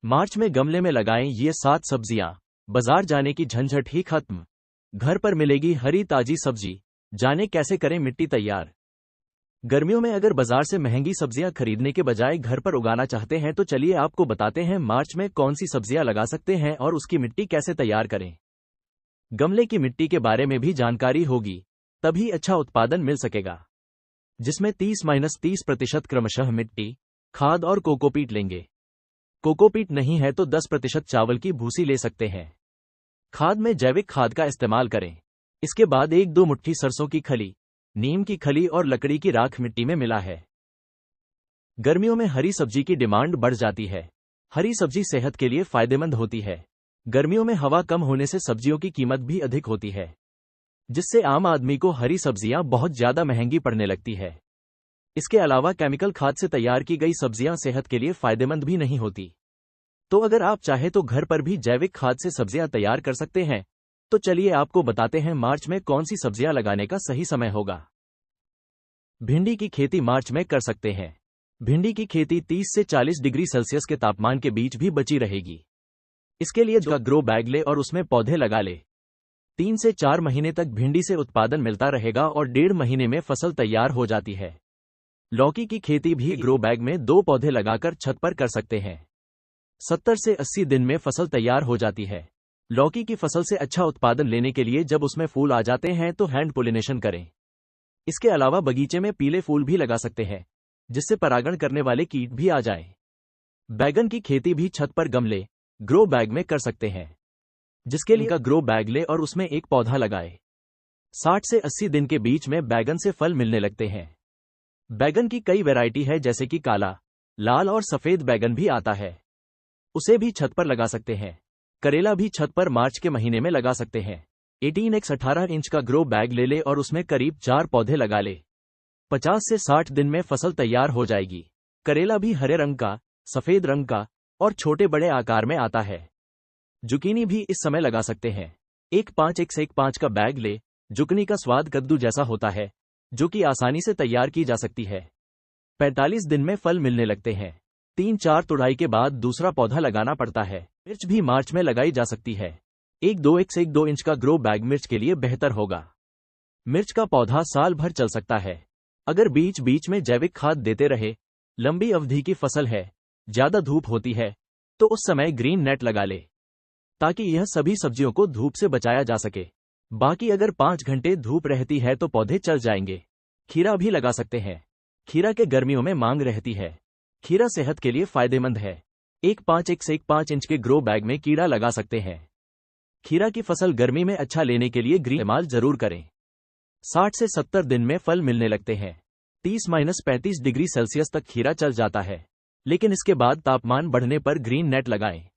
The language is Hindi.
मार्च में गमले में लगाएं ये 7 सब्जियां। बाजार जाने की झंझट ही खत्म। घर पर मिलेगी हरी ताजी सब्जी। जाने कैसे करें मिट्टी तैयार। गर्मियों में अगर बाजार से महंगी सब्जियां खरीदने के बजाय घर पर उगाना चाहते हैं तो चलिए आपको बताते हैं मार्च में कौन सी सब्जियां लगा सकते हैं और उसकी मिट्टी कैसे तैयार करें। गमले की मिट्टी के बारे में भी जानकारी होगी, तभी अच्छा उत्पादन मिल सकेगा, जिसमें 30-30% क्रमशः मिट्टी, खाद और कोकोपीट लेंगे। कोकोपीट नहीं है तो 10% चावल की भूसी ले सकते हैं। खाद में जैविक खाद का इस्तेमाल करें। इसके बाद 1-2 मुट्ठी सरसों की खली, नीम की खली और लकड़ी की राख मिट्टी में मिला है। गर्मियों में हरी सब्जी की डिमांड बढ़ जाती है। हरी सब्जी सेहत के लिए फायदेमंद होती है। गर्मियों में हवा कम होने से सब्जियों की कीमत भी अधिक होती है, जिससे आम आदमी को हरी सब्जियां बहुत ज्यादा महंगी पड़ने लगती है। इसके अलावा केमिकल खाद से तैयार की गई सब्जियां सेहत के लिए फायदेमंद भी नहीं होती। तो अगर आप चाहे तो घर पर भी जैविक खाद से सब्जियां तैयार कर सकते हैं। तो चलिए आपको बताते हैं मार्च में कौन सी सब्जियां लगाने का सही समय होगा। भिंडी की खेती मार्च में कर सकते हैं। भिंडी की खेती 30 से 40 डिग्री सेल्सियस के तापमान के बीच भी बची रहेगी। इसके लिए ग्रो बैग ले और उसमें पौधे लगा ले। 3 से 4 महीने तक भिंडी से उत्पादन मिलता रहेगा और 1.5 महीने में फसल तैयार हो जाती है। लौकी की खेती भी ग्रो बैग में 2 पौधे लगाकर छत पर कर सकते हैं। 70 से 80 दिन में फसल तैयार हो जाती है। लौकी की फसल से अच्छा उत्पादन लेने के लिए जब उसमें फूल आ जाते हैं तो हैंड पोलिनेशन करें। इसके अलावा बगीचे में पीले फूल भी लगा सकते हैं, जिससे परागण करने वाले कीट भी आ जाएं। बैगन की खेती भी छत पर गमले, ग्रो बैग में कर सकते हैं, जिसके लिए ग्रो बैग ले और उसमें एक पौधा लगाए। 60 से 80 दिन के बीच में बैगन से फल मिलने लगते हैं। बैगन की कई वैरायटी है, जैसे कि काला, लाल और सफेद बैगन भी आता है, उसे भी छत पर लगा सकते हैं। करेला भी छत पर मार्च के महीने में लगा सकते हैं। 18x18 इंच का ग्रो बैग ले और उसमें करीब 4 पौधे लगा ले। 50 से 60 दिन में फसल तैयार हो जाएगी। करेला भी हरे रंग का, सफेद रंग का और छोटे बड़े आकार में आता है। जुकीनी भी इस समय लगा सकते हैं। 1-5x1-5 का बैग ले। जुकनी का स्वाद कद्दू जैसा होता है, जो कि आसानी से तैयार की जा सकती है। 45 दिन में फल मिलने लगते हैं। 3-4 तुड़ाई के बाद दूसरा पौधा लगाना पड़ता है। मिर्च भी मार्च में लगाई जा सकती है। 1-2x1-2 इंच का ग्रो बैग मिर्च के लिए बेहतर होगा। मिर्च का पौधा साल भर चल सकता है, अगर बीच बीच में जैविक खाद देते रहे। लंबी अवधि की फसल है, ज्यादा धूप होती है तो उस समय ग्रीन नेट लगा ले, ताकि यह सभी सब्जियों को धूप से बचाया जा सके। बाकी अगर 5 घंटे धूप रहती है तो पौधे चल जाएंगे। खीरा भी लगा सकते हैं। खीरा के गर्मियों में मांग रहती है। खीरा सेहत के लिए फायदेमंद है। 1-5x1-5 इंच के ग्रो बैग में कीड़ा लगा सकते हैं। खीरा की फसल गर्मी में अच्छा लेने के लिए ग्रीन इस्तेमाल जरूर करें। 60 से 70 दिन में फल मिलने लगते हैं। 30-35 डिग्री सेल्सियस तक खीरा चल जाता है, लेकिन इसके बाद तापमान बढ़ने पर ग्रीन नेट लगाएं।